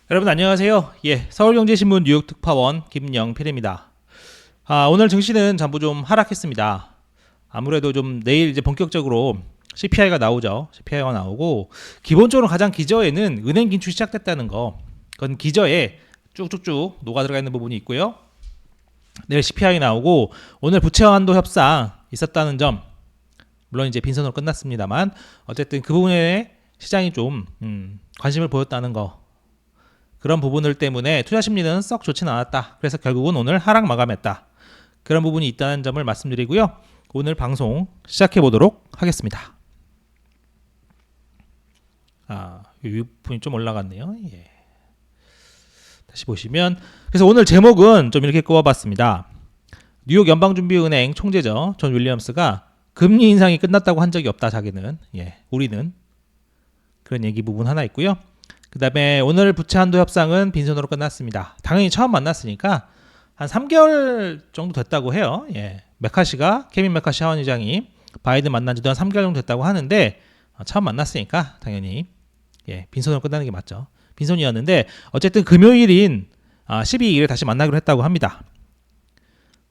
여러분 안녕하세요. 서울경제신문 뉴욕 특파원 김영필입니다. 오늘 증시는 전부 좀 하락했습니다. 아무래도 좀 내일 이제 본격적으로 CPI가 나오죠. CPI가 나오고 기본적으로 가장 기저에는 은행 긴축이 시작됐다는 거. 그건 기저에 쭉쭉쭉 녹아 들어가 있는 부분이 있고요. 내일 CPI 나오고 오늘 부채 한도 협상 있었다는 점. 물론 이제 빈손으로 끝났습니다만 어쨌든 그 부분에 시장이 좀 관심을 보였다는 거. 그런 부분들 때문에 투자 심리는 썩 좋지는 않았다. 그래서 결국은 오늘 하락 마감했다. 그런 부분이 있다는 점을 말씀드리고요. 오늘 방송 시작해 보도록 하겠습니다. 이 부분이 좀 올라갔네요. 다시 보시면 그래서 오늘 제목은 좀 이렇게 꼽아봤습니다. 뉴욕 연방준비은행 총재죠. 존 윌리엄스가 금리 인상이 끝났다고 한 적이 없다. 자기는 우리는 그런 얘기 부분 하나 있고요. 그 다음에 오늘 부채 한도 협상은 빈손으로 끝났습니다. 당연히 처음 만났으니까 한 3개월 정도 됐다고 해요. 케빈 메카시 하원의장이 바이든 만난 지도 한 3개월 정도 됐다고 하는데 처음 만났으니까 당연히 빈손으로 끝나는 게 맞죠. 빈손이었는데 어쨌든 금요일인 12일에 다시 만나기로 했다고 합니다.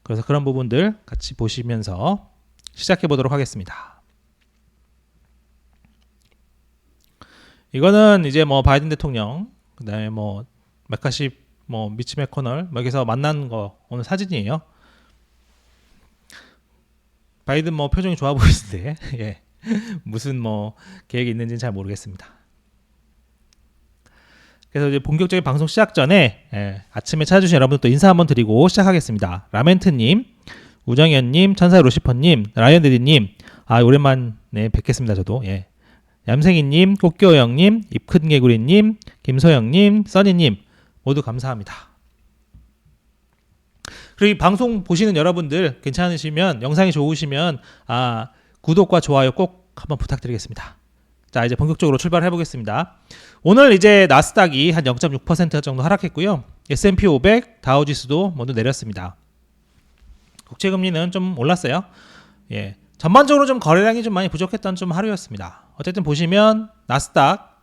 그래서 그런 부분들 같이 보시면서 시작해 보도록 하겠습니다. 이거는 이제 바이든 대통령, 그다음에 메카시, 미치 맥코널 여기서 만난 거 오늘 사진이에요. 바이든 표정이 좋아 보이는데 무슨 계획이 있는지는 잘 모르겠습니다. 그래서 이제 본격적인 방송 시작 전에 아침에 찾아주신 여러분 또 인사 한번 드리고 시작하겠습니다. 라멘트님, 우정현님, 천사 루시퍼님, 라이언데디님, 오랜만에 뵙겠습니다. 저도 얌생이님, 꽃겨영님, 입큰개구리님, 김소영님, 써니님 모두 감사합니다. 그리고 이 방송 보시는 여러분들 괜찮으시면 영상이 좋으시면 구독과 좋아요 꼭 한번 부탁드리겠습니다. 자, 이제 본격적으로 출발해 보겠습니다. 오늘 이제 나스닥이 한 0.6% 정도 하락했고요. S&P 500, 다우지수도 모두 내렸습니다. 국채금리는 좀 올랐어요. 전반적으로 좀 거래량이 좀 많이 부족했던 좀 하루였습니다. 어쨌든 보시면 나스닥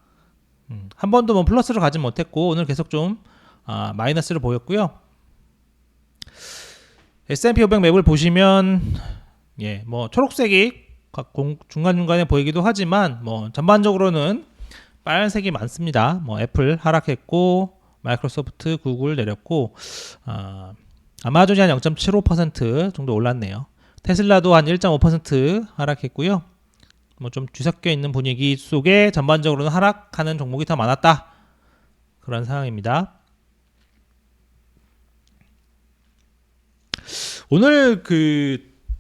한 번도 플러스로 가지 못했고 오늘 계속 좀 마이너스를 보였고요. S&P 500 맵을 보시면 초록색이 중간중간에 보이기도 하지만 전반적으로는 빨간색이 많습니다. 애플 하락했고 마이크로소프트, 구글 내렸고 아마존이 한 0.75% 정도 올랐네요. 테슬라도 한 1.5% 하락했고요. 좀 뒤섞여 있는 분위기 속에 전반적으로는 하락하는 종목이 더 많았다. 그런 상황입니다. 오늘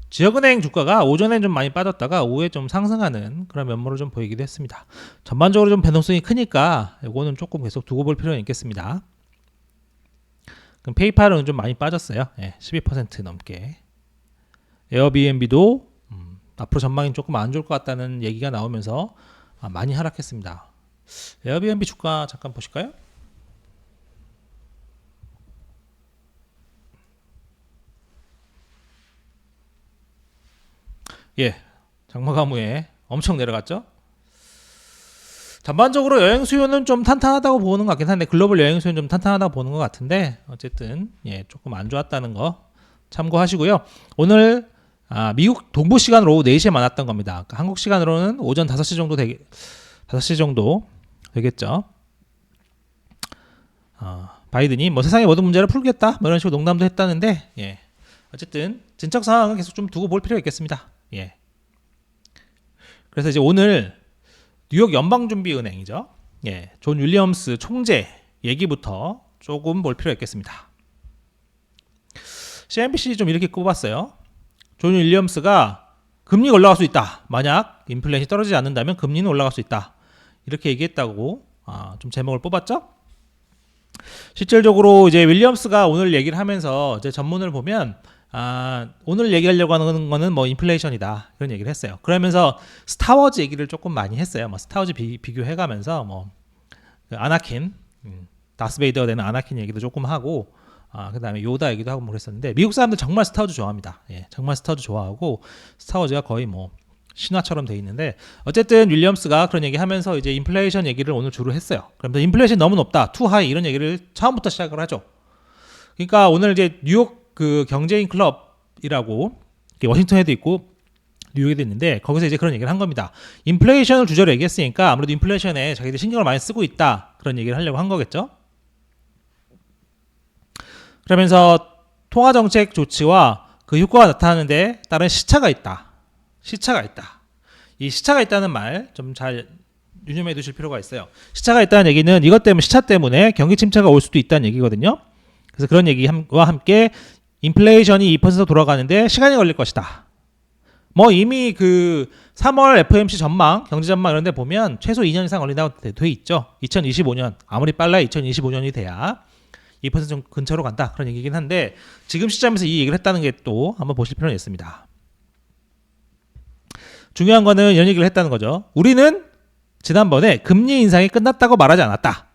지역은행 주가가 오전에 좀 많이 빠졌다가 오후에 좀 상승하는 그런 면모를 좀 보이기도 했습니다. 전반적으로 좀 변동성이 크니까 이거는 조금 계속 두고 볼 필요는 있겠습니다. 그럼 페이팔은 좀 많이 빠졌어요. 12% 넘게. 에어비앤비도 앞으로 전망이 조금 안 좋을 것 같다는 얘기가 나오면서 많이 하락했습니다. 에어비앤비 주가 잠깐 보실까요? 장마감후에 엄청 내려갔죠. 전반적으로 여행 수요는 좀 탄탄하다고 보는 것 같긴 한데 글로벌 여행 수요는 좀 탄탄하다고 보는 것 같은데 어쨌든 조금 안 좋았다는 거 참고하시고요. 오늘 미국 동부 시간으로 오후 4시에 만났던 겁니다. 그러니까 한국 시간으로는 오전 5시 정도 5시 정도 되겠죠. 바이든이 세상의 모든 문제를 풀겠다 이런 식으로 농담도 했다는데 어쨌든 진척 상황은 계속 좀 두고 볼 필요가 있겠습니다. 그래서 이제 오늘 뉴욕 연방준비은행이죠. 존 윌리엄스 총재 얘기부터 조금 볼 필요가 있겠습니다. CNBC 좀 이렇게 꼽았어요. 존 윌리엄스가 금리가 올라갈 수 있다. 만약 인플레이션이 떨어지지 않는다면 금리는 올라갈 수 있다. 이렇게 얘기했다고 좀 제목을 뽑았죠. 실질적으로 이제 윌리엄스가 오늘 얘기를 하면서 제 전문을 보면 오늘 얘기하려고 하는 거는 인플레이션이다 그런 얘기를 했어요. 그러면서 스타워즈 얘기를 조금 많이 했어요. 스타워즈 비교해가면서 아나킨, 다스베이더가 되는 아나킨 얘기도 조금 하고 그 다음에 요다 얘기도 하고 그랬었는데 미국 사람들 정말 스타워즈 좋아합니다. 정말 스타워즈 좋아하고 스타워즈가 거의 신화처럼 돼 있는데 어쨌든 윌리엄스가 그런 얘기하면서 이제 인플레이션 얘기를 오늘 주로 했어요. 그러면서 인플레이션 너무 높다, 투 하이 이런 얘기를 처음부터 시작을 하죠. 그러니까 오늘 이제 뉴욕 그 경제인 클럽이라고 워싱턴에도 있고 뉴욕에도 있는데 거기서 이제 그런 얘기를 한 겁니다. 인플레이션을 주제로 얘기했으니까 아무래도 인플레이션에 자기들 신경을 많이 쓰고 있다 그런 얘기를 하려고 한 거겠죠. 그러면서 통화정책 조치와 그 효과가 나타나는데 따른 시차가 있다. 이 시차가 있다는 말 좀 잘 유념해 두실 필요가 있어요. 시차가 있다는 얘기는 이것 때문에 시차 때문에 경기 침체가 올 수도 있다는 얘기거든요. 그래서 그런 얘기와 함께 인플레이션이 2% 돌아가는데 시간이 걸릴 것이다. 뭐 이미 그 3월 FOMC 전망, 경제 전망 이런 데 보면 최소 2년 이상 걸린다고 돼 있죠. 2025년, 아무리 빨라야 2025년이 돼야 2% 근처로 간다. 그런 얘기긴 한데 지금 시점에서 이 얘기를 했다는 게 또 한번 보실 필요는 있습니다. 중요한 거는 이런 얘기를 했다는 거죠. 우리는 지난번에 금리 인상이 끝났다고 말하지 않았다.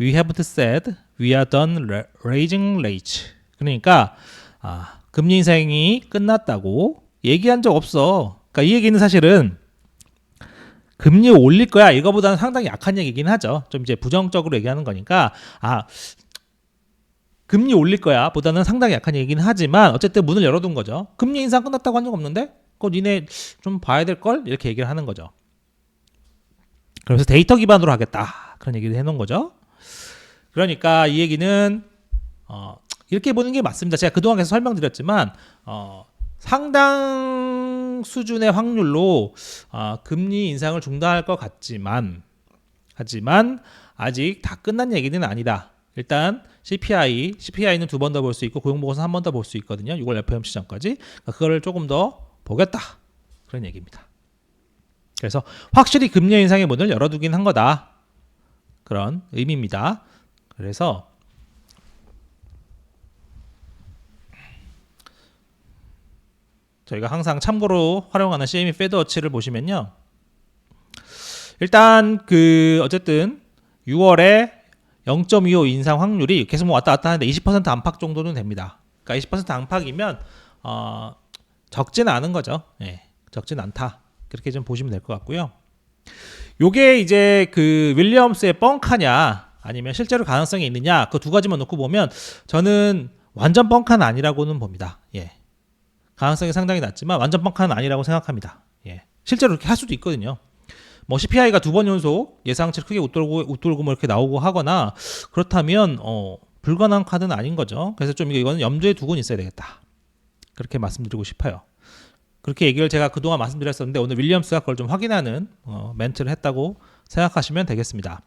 We haven't said we are done raising rates. 그러니까 금리 인상이 끝났다고 얘기한 적 없어. 그러니까 이 얘기는 사실은 금리 올릴 거야 이거보다는 상당히 약한 얘기긴 하죠. 좀 이제 부정적으로 얘기하는 거니까 금리 올릴 거야 보다는 상당히 약한 얘기긴 하지만 어쨌든 문을 열어둔 거죠. 금리 인상 끝났다고 한 적 없는데 그거 니네 좀 봐야 될걸 이렇게 얘기를 하는 거죠. 그래서 데이터 기반으로 하겠다 그런 얘기를 해놓은 거죠. 그러니까 이 얘기는 이렇게 보는 게 맞습니다. 제가 그동안 계속 설명드렸지만 상당 수준의 확률로 금리 인상을 중단할 것 같지만 하지만 아직 다 끝난 얘기는 아니다. 일단 CPI는 2번 더 볼 수 있고 고용보고서는 1번 더 볼 수 있거든요. 6월 FOMC 전까지. 그거를 조금 더 보겠다. 그런 얘기입니다. 그래서 확실히 금리 인상의 문을 열어두긴 한 거다. 그런 의미입니다. 그래서 저희가 항상 참고로 활용하는 CME 페드워치를 보시면요. 일단 어쨌든 6월에 0.25 인상 확률이 계속 왔다 갔다 하는데 20% 안팎 정도는 됩니다. 그러니까 20% 안팎이면 적지는 않은 거죠. 적지는 않다. 그렇게 좀 보시면 될 것 같고요. 요게 이제 윌리엄스의 뻥카냐 아니면 실제로 가능성이 있느냐 그 두 가지만 놓고 보면 저는 완전 뻥카는 아니라고는 봅니다. 가능성이 상당히 낮지만 완전 뻥카는 아니라고 생각합니다. 실제로 그렇게 할 수도 있거든요. 뭐 CPI가 2번 연속 예상치를 크게 웃돌고 뭐 이렇게 나오고 하거나 그렇다면 불가능한 카드는 아닌 거죠. 그래서 좀 이거는 염두에 두고 있어야 되겠다. 그렇게 말씀드리고 싶어요. 그렇게 얘기를 제가 그동안 말씀드렸었는데 오늘 윌리엄스가 그걸 좀 확인하는 멘트를 했다고 생각하시면 되겠습니다.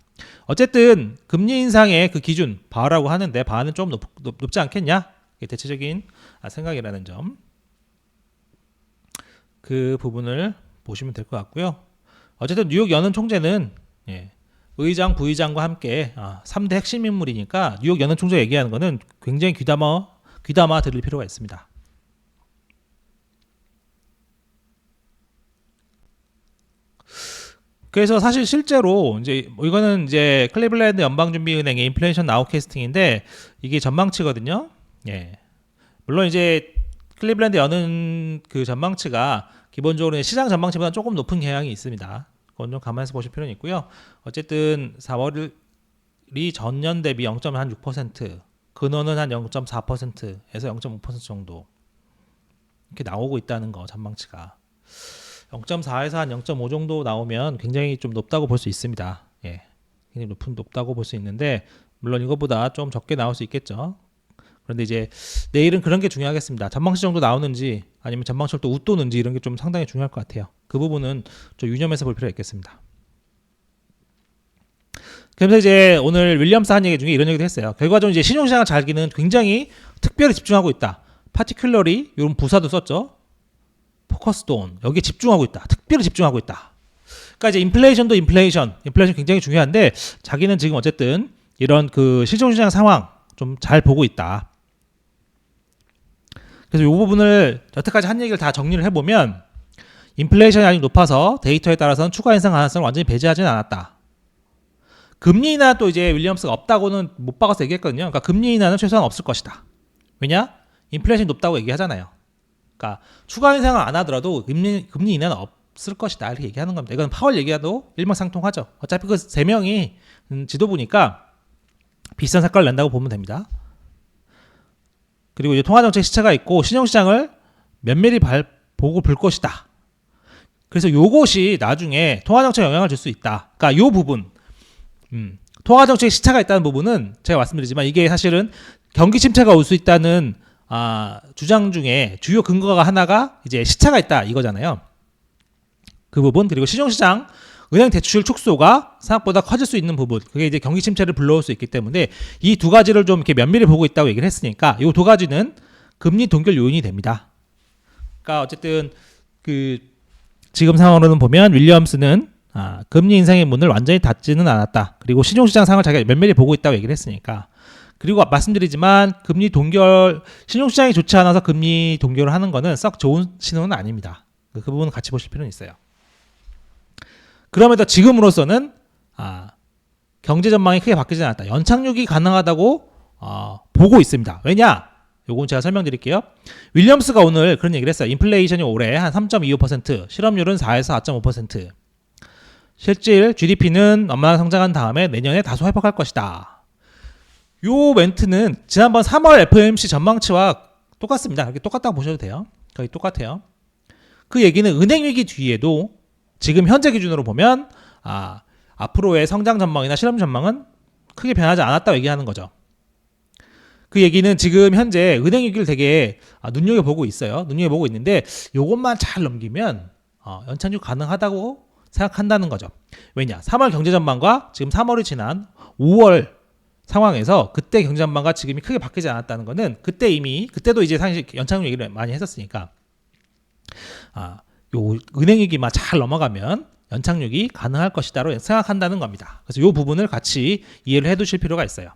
어쨌든 금리 인상의 그 기준 바라고 하는데 바는 좀 높지 않겠냐? 이게 대체적인 생각이라는 점. 그 부분을 보시면 될 것 같고요. 어쨌든 뉴욕 연은 총재는 의장, 부의장과 함께 3대 핵심 인물이니까 뉴욕 연은 총재 얘기하는 거는 굉장히 귀담아 들을 필요가 있습니다. 그래서 사실 실제로 이거는 이제 클리블랜드 연방준비은행의 인플레이션 아웃캐스팅인데 이게 전망치거든요. 물론 이제 클리블랜드 여는 그 전망치가 기본적으로 시장 전망치보다 조금 높은 경향이 있습니다. 그건 좀 감안해서 보실 필요는 있고요. 어쨌든 4월이 전년 대비 0.6%, 근원은 한 0.4%에서 0.5% 정도 이렇게 나오고 있다는 거 전망치가 0.4에서 한 0.5 정도 나오면 굉장히 좀 높다고 볼 수 있습니다. 굉장히 높다고 볼 수 있는데 물론 이거보다 좀 적게 나올 수 있겠죠. 그런데 이제 내일은 그런 게 중요하겠습니다. 전망치 정도 나오는지 아니면 전망치를 또 웃도는지 이런 게 좀 상당히 중요할 것 같아요. 그 부분은 좀 유념해서 볼 필요가 있겠습니다. 그래서 이제 오늘 윌리엄스 한 얘기 중에 이런 얘기도 했어요. 결과적으로 이제 신용시장을 잘기는 굉장히 특별히 집중하고 있다. particularly 이런 부사도 썼죠. focused on 여기에 집중하고 있다. 특별히 집중하고 있다. 그러니까 이제 인플레이션도 인플레이션 굉장히 중요한데 자기는 지금 어쨌든 이런 신용시장 상황 좀 잘 보고 있다. 그래서 이 부분을 여태까지 한 얘기를 다 정리를 해보면 인플레이션이 아직 높아서 데이터에 따라서는 추가 인상 가능성을 완전히 배제하지는 않았다. 금리 인하 또 이제 윌리엄스가 없다고는 못 박아서 얘기했거든요. 그러니까 금리 인하는 최소한 없을 것이다. 왜냐? 인플레이션이 높다고 얘기하잖아요. 그러니까 추가 인상을 안 하더라도 금리 인하는 없을 것이다 이렇게 얘기하는 겁니다. 이건 파월 얘기와도 일맥상통하죠. 어차피 그 세 명이 지도부니까 비슷한 성과를 낸다고 보면 됩니다. 그리고 이제 통화정책 시차가 있고 신용시장을 면밀히 보고 볼 것이다. 그래서 요것이 나중에 통화정책에 영향을 줄 수 있다. 그러니까 요 부분, 통화정책에 시차가 있다는 부분은 제가 말씀드리지만 이게 사실은 경기 침체가 올 수 있다는 주장 중에 주요 근거가 하나가 이제 시차가 있다 이거잖아요. 그 부분, 그리고 신용시장 은행 대출 축소가 생각보다 커질 수 있는 부분, 그게 이제 경기 침체를 불러올 수 있기 때문에 이 두 가지를 좀 이렇게 면밀히 보고 있다고 얘기를 했으니까 이 두 가지는 금리 동결 요인이 됩니다. 그러니까 어쨌든 그 지금 상황으로는 보면 윌리엄스는 금리 인상의 문을 완전히 닫지는 않았다. 그리고 신용시장 상황을 자기가 면밀히 보고 있다고 얘기를 했으니까. 그리고 말씀드리지만 금리 동결, 신용시장이 좋지 않아서 금리 동결을 하는 거는 썩 좋은 신호는 아닙니다. 그 부분은 같이 보실 필요는 있어요. 그럼에도 지금으로서는 경제 전망이 크게 바뀌지 않았다. 연착륙이 가능하다고 보고 있습니다. 왜냐? 요건 제가 설명드릴게요. 윌리엄스가 오늘 그런 얘기를 했어요. 인플레이션이 올해 한 3.25%, 실업률은 4에서 4.5%, 실질 GDP는 엄마가 성장한 다음에 내년에 다소 회복할 것이다. 요 멘트는 지난번 3월 FOMC 전망치와 똑같습니다. 이렇게 똑같다고 보셔도 돼요. 거의 똑같아요. 그 얘기는 은행 위기 뒤에도 지금 현재 기준으로 보면 앞으로의 성장 전망이나 실업 전망은 크게 변하지 않았다고 얘기하는 거죠. 그 얘기는 지금 현재 은행 위기를 되게 눈여겨보고 있어요. 눈여겨보고 있는데 요것만 잘 넘기면 연착륙 가능하다고 생각한다는 거죠. 왜냐? 3월 경제 전망과 지금 3월이 지난 5월 상황에서 그때 경제 전망과 지금이 크게 바뀌지 않았다는 거는 그때도 이제 사실 연착륙 얘기를 많이 했었으니까 요 은행 위기만 잘 넘어가면 연착륙이 가능할 것이다로 생각한다는 겁니다. 그래서 요 부분을 같이 이해를 해두실 필요가 있어요.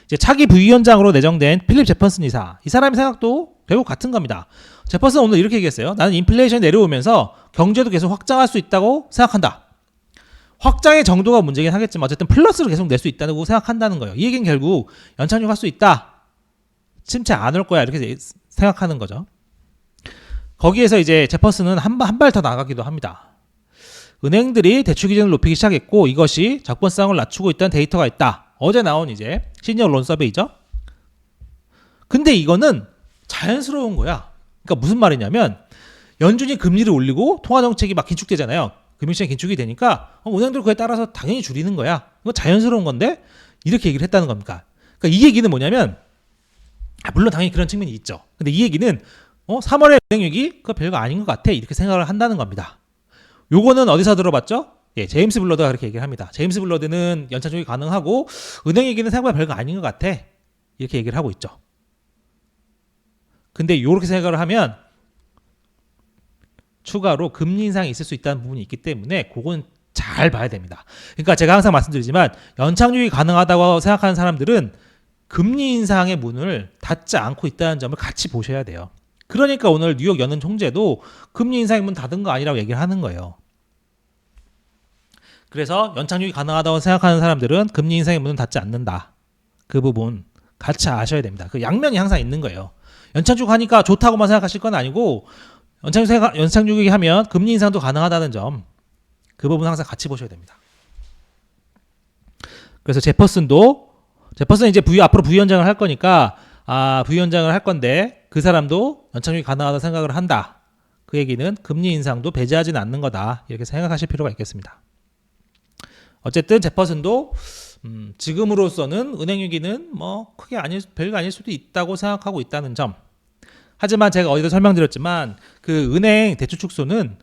이제 차기 부위원장으로 내정된 필립 제퍼슨 이사, 이 사람의 생각도 결국 같은 겁니다. 제퍼슨 오늘 이렇게 얘기했어요. 나는 인플레이션이 내려오면서 경제도 계속 확장할 수 있다고 생각한다. 확장의 정도가 문제긴 하겠지만 어쨌든 플러스를 계속 낼 수 있다고 생각한다는 거예요. 이 얘기는 결국 연착륙 할 수 있다. 침체 안 올 거야. 이렇게 생각하는 거죠. 거기에서 이제 제퍼슨은 한 발 더 나가기도 합니다. 은행들이 대출 기준을 높이기 시작했고 이것이 적번성을 낮추고 있다는 데이터가 있다. 어제 나온 이제 시니어 론 서베이죠. 근데 이거는 자연스러운 거야. 그러니까 무슨 말이냐면 연준이 금리를 올리고 통화 정책이 막 긴축되잖아요. 금융시장이 긴축이 되니까 은행들 그에 따라서 당연히 줄이는 거야. 이거 자연스러운 건데 이렇게 얘기를 했다는 겁니까? 그러니까 이 얘기는 뭐냐면 물론 당연히 그런 측면이 있죠. 근데 이 얘기는 3월에 은행위기 그거 별거 아닌 것 같아 이렇게 생각을 한다는 겁니다. 요거는 어디서 들어봤죠? 예, 제임스 블러드가 그렇게 얘기를 합니다. 제임스 블러드는 연착륙이 가능하고 은행 얘기는 생각보다 별거 아닌 것 같아 이렇게 얘기를 하고 있죠. 근데 이렇게 생각을 하면 추가로 금리 인상이 있을 수 있다는 부분이 있기 때문에 그건 잘 봐야 됩니다. 그러니까 제가 항상 말씀드리지만 연착륙이 가능하다고 생각하는 사람들은 금리 인상의 문을 닫지 않고 있다는 점을 같이 보셔야 돼요. 그러니까 오늘 뉴욕 연은 총재도 금리 인상의 문 닫은 거 아니라고 얘기를 하는 거예요. 그래서 연착륙이 가능하다고 생각하는 사람들은 금리 인상의 문은 닫지 않는다. 그 부분 같이 아셔야 됩니다. 그 양면이 항상 있는 거예요. 연착륙 하니까 좋다고만 생각하실 건 아니고 연착륙이 하면 금리 인상도 가능하다는 점, 그 부분 항상 같이 보셔야 됩니다. 그래서 제퍼슨은 이제 앞으로 부위원장을 할 거니까 부위원장을 할 건데 그 사람도 연착륙이 가능하다고 생각을 한다. 그 얘기는 금리 인상도 배제하지는 않는 거다. 이렇게 생각하실 필요가 있겠습니다. 어쨌든 제퍼슨도 지금으로서는 은행 위기는 크게 별거 아닐 수도 있다고 생각하고 있다는 점. 하지만 제가 어디서 설명드렸지만 그 은행 대출 축소는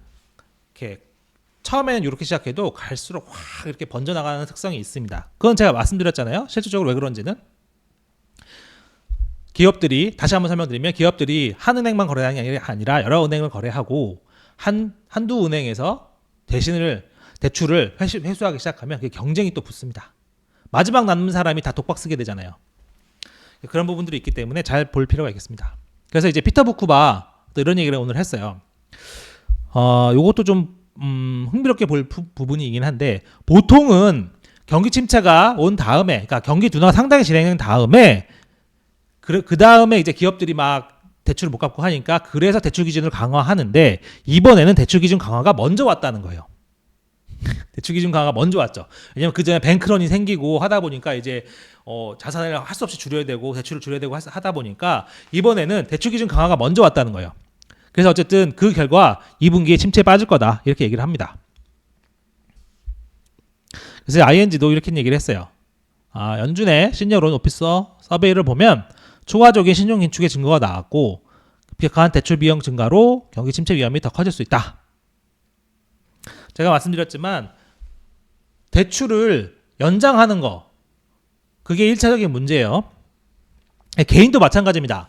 이렇게 처음에는 이렇게 시작해도 갈수록 확 이렇게 번져나가는 특성이 있습니다. 그건 제가 말씀드렸잖아요. 실질적으로 왜 그런지는 기업들이, 다시 한번 설명드리면 기업들이 한 은행만 거래하는 게 아니라 여러 은행을 거래하고 한두 은행에서 대출을 회수하기 시작하면 그게 경쟁이 또 붙습니다. 마지막 남는 사람이 다 독박 쓰게 되잖아요. 그런 부분들이 있기 때문에 잘 볼 필요가 있겠습니다. 그래서 이제 피터 부쿠바 또 이런 얘기를 오늘 했어요. 요것도 좀 흥미롭게 볼 부분이긴 한데, 보통은 경기 침체가 온 다음에, 그러니까 경기 둔화가 상당히 진행된 다음에 그 다음에 이제 기업들이 막 대출을 못 갚고 하니까 그래서 대출 기준을 강화하는데 이번에는 대출 기준 강화가 먼저 왔다는 거예요. 대출 기준 강화가 먼저 왔죠. 왜냐면 그 전에 뱅크런이 생기고 하다 보니까 이제 자산을 할 수 없이 줄여야 되고 대출을 줄여야 되고 하다 보니까 이번에는 대출 기준 강화가 먼저 왔다는 거예요. 그래서 어쨌든 그 결과 2분기에 침체에 빠질 거다 이렇게 얘기를 합니다. 그래서 ING도 이렇게 얘기를 했어요. 연준의 시니어론 오피서 서베이를 보면 추가적인 신용 긴축의 증거가 나왔고 급격한 대출 비용 증가로 경기 침체 위험이 더 커질 수 있다. 제가 말씀드렸지만 대출을 연장하는 거 그게 1차적인 문제예요. 개인도 마찬가지입니다.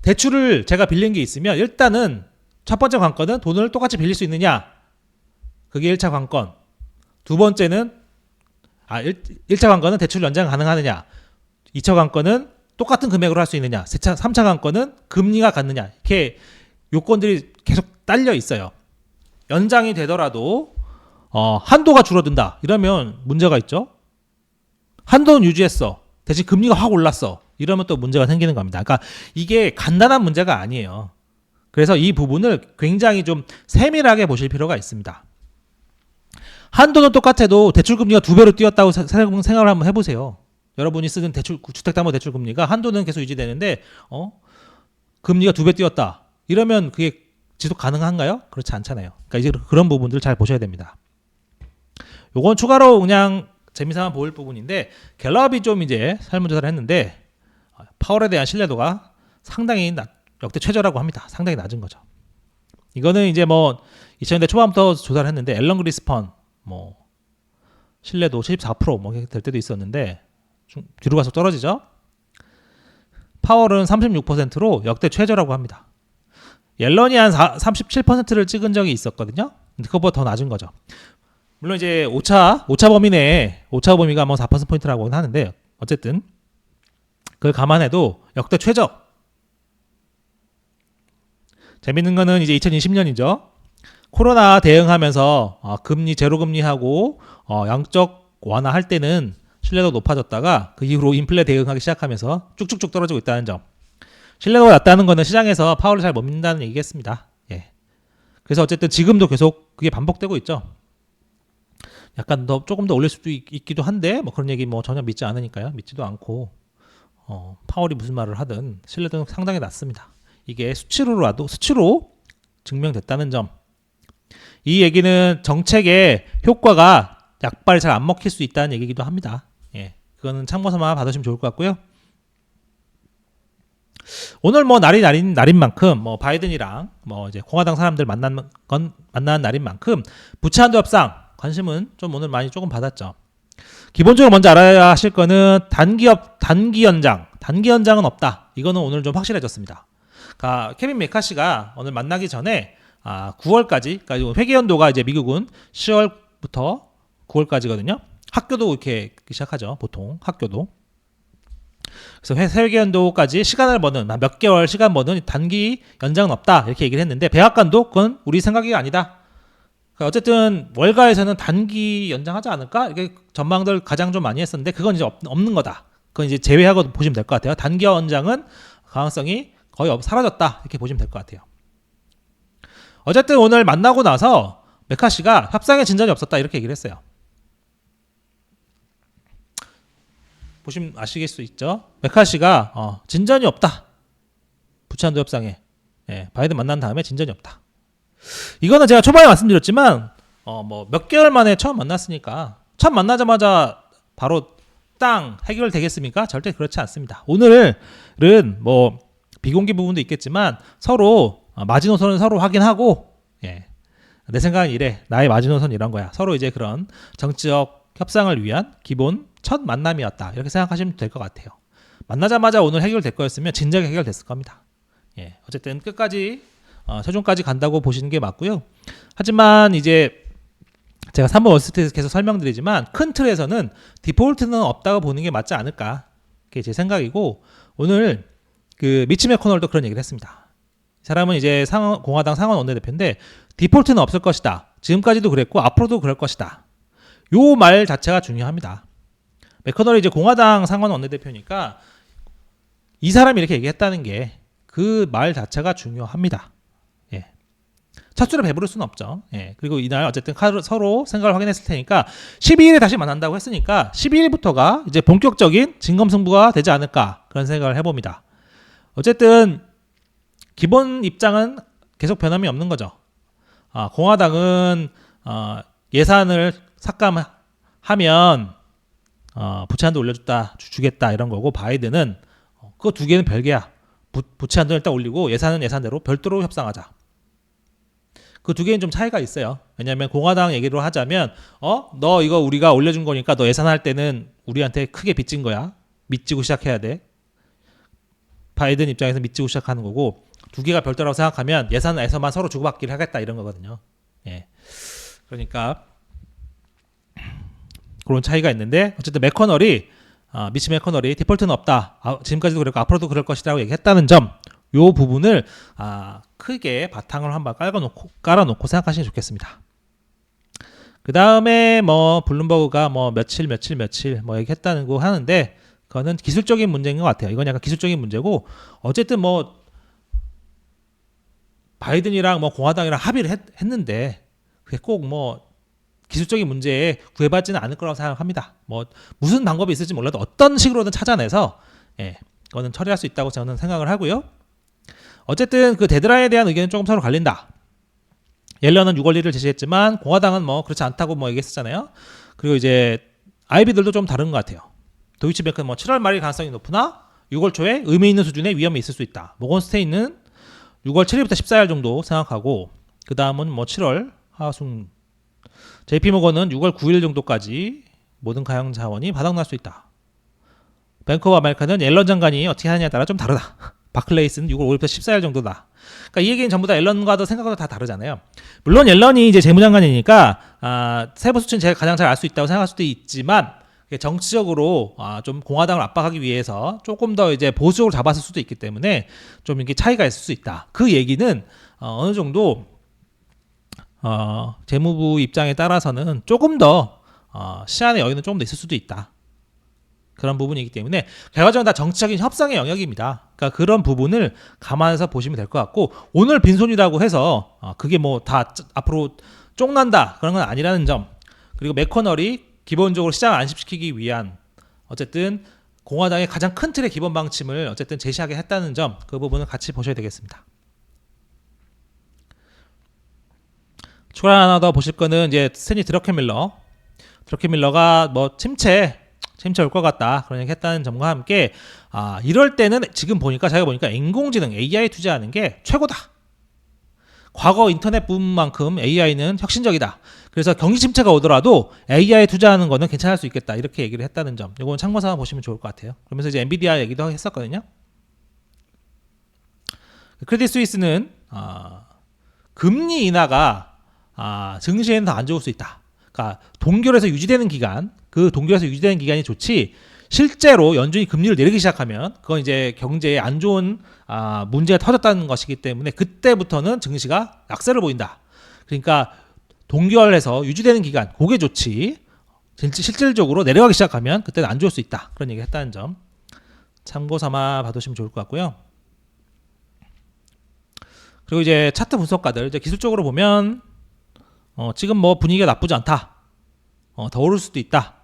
대출을 제가 빌린 게 있으면 일단은 첫 번째 관건은 돈을 똑같이 빌릴 수 있느냐 그게 1차 관건. 두 번째는 1차 관건은 대출 연장 가능하느냐 2차 관건은 똑같은 금액으로 할 수 있느냐 3차 관건은 금리가 같느냐 이렇게 요건들이 계속 딸려 있어요. 연장이 되더라도 한도가 줄어든다 이러면 문제가 있죠. 한도는 유지했어 대신 금리가 확 올랐어 이러면 또 문제가 생기는 겁니다. 그러니까 이게 간단한 문제가 아니에요. 그래서 이 부분을 굉장히 좀 세밀하게 보실 필요가 있습니다. 한도는 똑같아도 대출금리가 2배로 뛰었다고 생각을 한번 해보세요. 여러분이 쓰는 주택담보대출 금리가 한도는 계속 유지되는데 금리가 2배 뛰었다 이러면 그게 지속 가능한가요? 그렇지 않잖아요. 그러니까 이제 그런 부분들 잘 보셔야 됩니다. 요건 추가로 그냥 재미삼아 보일 부분인데 갤럽이 좀 이제 설문조사를 했는데 파월에 대한 신뢰도가 상당히 역대 최저라고 합니다. 상당히 낮은 거죠. 이거는 이제 2000년대 초반부터 조사를 했는데 앨런 그리스펀 신뢰도 74% 될 때도 있었는데 뒤로 가서 떨어지죠. 파월은 36%로 역대 최저라고 합니다. 옐런이 한 37%를 찍은 적이 있었거든요. 근데 그것보다 더 낮은 거죠. 물론 이제 오차 범위 내에 오차 범위가 4%포인트라고 하는데 어쨌든 그걸 감안해도 역대 최저. 재밌는 거는 이제 2020년이죠. 코로나 대응하면서 금리 제로금리하고 양적 완화할 때는 신뢰도가 높아졌다가 그 이후로 인플레 대응하기 시작하면서 쭉쭉쭉 떨어지고 있다는 점. 신뢰도가 낮다는 거는 시장에서 파월을 잘 못 믿는다는 얘기겠습니다. 예. 그래서 어쨌든 지금도 계속 그게 반복되고 있죠. 약간 조금 더 올릴 수도 있기도 한데 그런 얘기 전혀 믿지 않으니까요. 믿지도 않고 파월이 무슨 말을 하든 신뢰도는 상당히 낮습니다. 이게 수치로 증명됐다는 점. 이 얘기는 정책의 효과가 약발이 잘 안 먹힐 수 있다는 얘기기도 합니다. 예, 그거는 참고서만 받으시면 좋을 것 같고요. 오늘 날인 만큼 바이든이랑 이제 공화당 사람들 만나는 날인 만큼 부채 한도 협상 관심은 좀 오늘 많이 조금 받았죠. 기본적으로 먼저 알아야 하실 거는 단기 연장은 없다. 이거는 오늘 좀 확실해졌습니다. 그러니까 케빈 메카시가 오늘 만나기 전에 9월까지, 그러니까 회계 연도가 이제 미국은 10월부터 9월까지거든요. 학교도 이렇게 시작하죠. 보통 학교도. 그래서 회계 연도까지 시간을 버는 몇 개월 시간 버는 단기 연장은 없다 이렇게 얘기를 했는데 백악관도 그건 우리 생각이 아니다. 그러니까 어쨌든 월가에서는 단기 연장하지 않을까 이게 전망들 가장 좀 많이 했었는데 그건 이제 없는 거다. 그건 이제 제외하고 보시면 될 것 같아요. 단기 연장은 가능성이 거의 사라졌다 이렇게 보시면 될 것 같아요. 어쨌든 오늘 만나고 나서 메카시가 협상에 진전이 없었다 이렇게 얘기를 했어요. 보시면 아시겠 수 있죠. 메카시가 진전이 없다. 부채 한도 협상에 바이든 만난 다음에 진전이 없다. 이거는 제가 초반에 말씀드렸지만 몇 개월 만에 처음 만났으니까 처음 만나자마자 바로 땅 해결되겠습니까? 절대 그렇지 않습니다. 오늘은 비공개 부분도 있겠지만 서로 마지노선을 서로 확인하고 내 생각은 이래. 나의 마지노선 이런 거야. 서로 이제 그런 정치적 협상을 위한 기본 첫 만남이었다. 이렇게 생각하시면 될 것 같아요. 만나자마자 오늘 해결될 거였으면 진작에 해결됐을 겁니다. 어쨌든 끝까지 최종까지 간다고 보시는 게 맞고요. 하지만 이제 제가 3번 월스트리트에서 계속 설명드리지만 큰 틀에서는 디폴트는 없다고 보는 게 맞지 않을까. 그게 제 생각이고 오늘 그 미치 맥코널도 그런 얘기를 했습니다. 이 사람은 이제 공화당 상원 원내대표인데 디폴트는 없을 것이다. 지금까지도 그랬고 앞으로도 그럴 것이다. 요 말 자체가 중요합니다. 맥코널이 이제 공화당 상원 원내대표니까 이 사람이 이렇게 얘기했다는 게 그 말 자체가 중요합니다. 예. 첫 줄에 배부를 수는 없죠. 예. 그리고 이날 어쨌든 서로 생각을 확인했을 테니까 12일에 다시 만난다고 했으니까 12일부터가 이제 본격적인 진검승부가 되지 않을까 그런 생각을 해봅니다. 어쨌든 기본 입장은 계속 변함이 없는 거죠. 공화당은 예산을 삭감하면 부채 한도 올려줬다 주겠다 이런 거고, 바이든은 그거 두 개는 별개야. 부채 한도 일단 올리고 예산은 예산대로 별도로 협상하자. 그 두 개는 좀 차이가 있어요. 왜냐하면 공화당 얘기로 하자면 너 이거 우리가 올려준 거니까 너 예산할 때는 우리한테 크게 빚진 거야. 믿지고 시작해야 돼. 바이든 입장에서 믿지고 시작하는 거고, 두 개가 별도라고 생각하면 예산에서만 서로 주고받기를 하겠다 이런 거거든요. 예. 그러니까 그런 차이가 있는데, 어쨌든 미치 매커널이 디폴트는 없다. 지금까지도 그랬고 앞으로도 그럴 것이라고 얘기했다는 점, 요 부분을 크게 바탕을 한번 깔아놓고 생각하시면 좋겠습니다. 그 다음에 블룸버그가 며칠 얘기했다는 거 하는데, 그거는 기술적인 문제인 것 같아요. 이건 약간 기술적인 문제고, 어쨌든 바이든이랑 공화당이랑 합의를 했는데 그게 꼭 기술적인 문제에 구애받지는 않을 거라고 생각합니다. 무슨 방법이 있을지 몰라도 어떤 식으로든 찾아내서 그거는 처리할 수 있다고 저는 생각을 하고요. 어쨌든 그 데드라인에 대한 의견은 조금 서로 갈린다. 옐런은 6월 1일 제시했지만 공화당은 그렇지 않다고 얘기했었잖아요. 그리고 이제 아이비들도 좀 다른 것 같아요. 도이치뱅크는 7월 말일 가능성이 높으나 6월 초에 의미 있는 수준의 위험이 있을 수 있다. 모건스테인은 6월 7일부터 14일 정도 생각하고, 그 다음은 7월 하순, JP모건은 6월 9일 정도까지 모든 가용 자원이 바닥날 수 있다. 뱅크 오브 아메리카는 옐런 장관이 어떻게 하느냐에 따라 좀 다르다. 바클레이스는 6월 5일부터 14일 정도다. 그러니까 이 얘기는 전부 다 옐런과도 생각과도 다 다르잖아요. 물론 옐런이 이제 재무장관이니까 세부 수치는 제가 가장 잘 알 수 있다고 생각할 수도 있지만, 정치적으로 좀 공화당을 압박하기 위해서 조금 더 이제 보수적으로 잡았을 수도 있기 때문에 좀 이게 차이가 있을 수 있다. 그 얘기는 어느 정도 재무부 입장에 따라서는 조금 더 시한의 여유는 조금 더 있을 수도 있다. 그런 부분이기 때문에 결과적으로 다 정치적인 협상의 영역입니다. 그러니까 그런 부분을 감안해서 보시면 될 것 같고, 오늘 빈손이라고 해서 그게 다 앞으로 쫑난다 그런 건 아니라는 점, 그리고 매커널이 기본적으로 시장을 안심시키기 위한 어쨌든 공화당의 가장 큰 틀의 기본 방침을 어쨌든 제시하게 했다는 점, 그 부분을 같이 보셔야 되겠습니다. 추가 하나 더 보실 거는 이제 스탠리 드러켄밀러가 침체 올 것 같다 그런 얘기 했다는 점과 함께 이럴 때는 지금 제가 보니까 인공지능 AI 투자하는 게 최고다. 과거 인터넷 붐만큼 AI는 혁신적이다. 그래서 경기 침체가 오더라도 AI에 투자하는 거는 괜찮을 수 있겠다. 이렇게 얘기를 했다는 점. 이건 참고삼아 보시면 좋을 것 같아요. 그러면서 이제 엔비디아 얘기도 했었거든요. 크레딧 스위스는 금리 인하가 증시에는 더 안 좋을 수 있다. 그러니까 동결에서 유지되는 기간이 좋지, 실제로 연준이 금리를 내리기 시작하면 그건 이제 경제에 안 좋은 문제가 터졌다는 것이기 때문에 그때부터는 증시가 약세를 보인다. 그러니까 동결해서 유지되는 기간, 그게 좋지, 실질적으로 내려가기 시작하면 그때는 안 좋을 수 있다. 그런 얘기를 했다는 점 참고 삼아 봐두시면 좋을 것 같고요. 그리고 이제 차트 분석가들, 이제 기술적으로 보면 지금 분위기가 나쁘지 않다. 더 오를 수도 있다.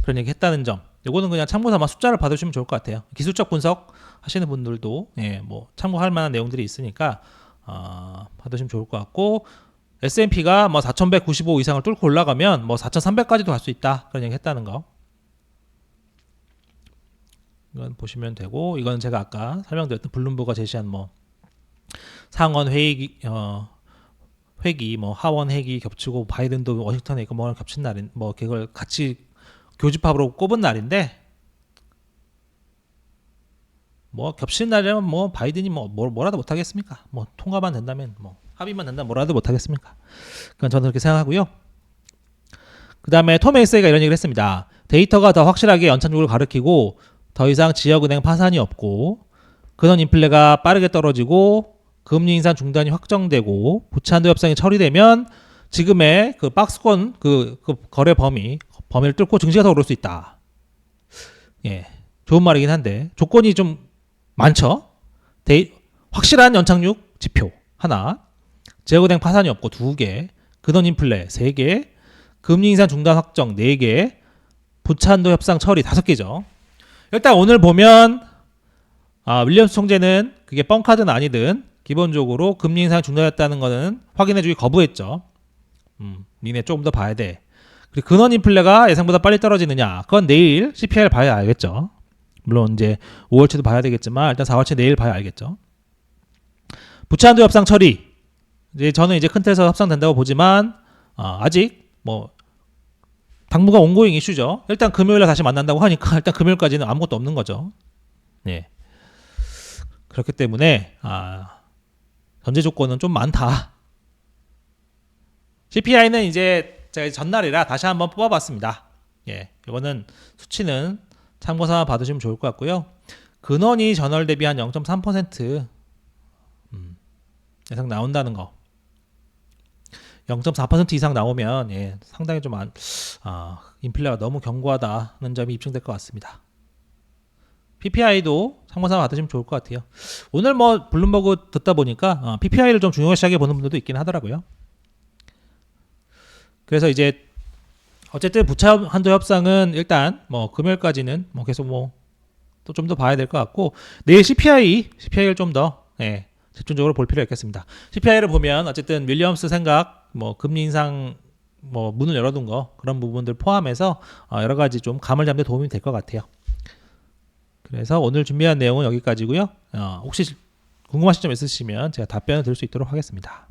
그런 얘기 했다는 점. 이거는 그냥 참고 삼아 숫자를 받으시면 좋을 것 같아요. 기술적 분석 하시는 분들도 참고할 만한 내용들이 있으니까 받으시면 좋을 것 같고, S&P가 4195 이상을 뚫고 올라가면 4300까지도 갈 수 있다. 그런 얘기 했다는 거. 이건 보시면 되고, 이건 제가 아까 설명드렸던 블룸버그가 제시한 상원 회기 하원 회기 겹치고 바이든도 워싱턴에 있고 겹친 날인 그걸 같이 교집합으로 꼽은 날인데, 겹친 날이라면 바이든이 뭐라도 못 하겠습니까? 통과만 된다면 합의만 된다면 뭐라도 못 하겠습니까? 그건 저는 그렇게 생각하고요. 그 다음에 톰 헤이세이가 이런 얘기를 했습니다. 데이터가 더 확실하게 연착륙을 가리키고 더 이상 지역은행 파산이 없고 근원 인플레가 빠르게 떨어지고 금리 인상 중단이 확정되고 부채 한도 협상이 처리되면 지금의 그 박스권 그 거래 범위를 뚫고 증시가 더 오를 수 있다. 좋은 말이긴 한데 조건이 좀 많죠. 확실한 연착륙 지표 하나, 재고은행 파산이 없고 2개, 근원 인플레 3개, 금리 인상 중단 확정 4개, 부채한도 협상 처리 5개죠. 일단 오늘 보면 윌리엄스 총재는 그게 뻥카든 아니든 기본적으로 금리 인상 중단했다는 거는 확인해주기 거부했죠. 니네 조금 더 봐야 돼. 그리고 근원 인플레가 예상보다 빨리 떨어지느냐, 그건 내일 CPI를 봐야 알겠죠. 물론 이제 5월치도 봐야 되겠지만 일단 4월치 내일 봐야 알겠죠. 부채한도 협상 처리, 이제 저는 이제 큰 틀에서 협상된다고 보지만 아직 뭐 당분간 온고잉 이슈죠. 일단 금요일에 다시 만난다고 하니까 일단 금요일까지는 아무것도 없는 거죠. 네. 그렇기 때문에 전제 조건은 좀 많다. CPI는 이제 제가 전날이라 다시 한번 뽑아봤습니다. 예, 이거는 수치는 참고 삼아 받으시면 좋을 것 같고요. 근원이 전월 대비 한 0.3% 예상 나온다는 거. 0.4% 이상 나오면 상당히 좀 인플레가 너무 견고하다는 점이 입증될 것 같습니다. PPI도 참고 삼아 받으시면 좋을 것 같아요. 오늘 뭐 블룸버그 듣다 보니까 PPI를 좀 중요시하게 보는 분들도 있긴 하더라고요. 그래서 이제 어쨌든 부채 한도 협상은 일단 뭐 금요일까지는 뭐 계속 뭐 또 좀 더 봐야 될 것 같고, 내일 CPI를 좀 더 집중적으로 볼 필요가 있겠습니다. CPI를 보면 어쨌든 윌리엄스 생각, 뭐 금리 인상 뭐 문을 열어둔 거, 그런 부분들 포함해서 여러 가지 좀 감을 잡는 데 도움이 될 것 같아요. 그래서 오늘 준비한 내용은 여기까지고요. 혹시 궁금하신 점 있으시면 제가 답변을 드릴 수 있도록 하겠습니다.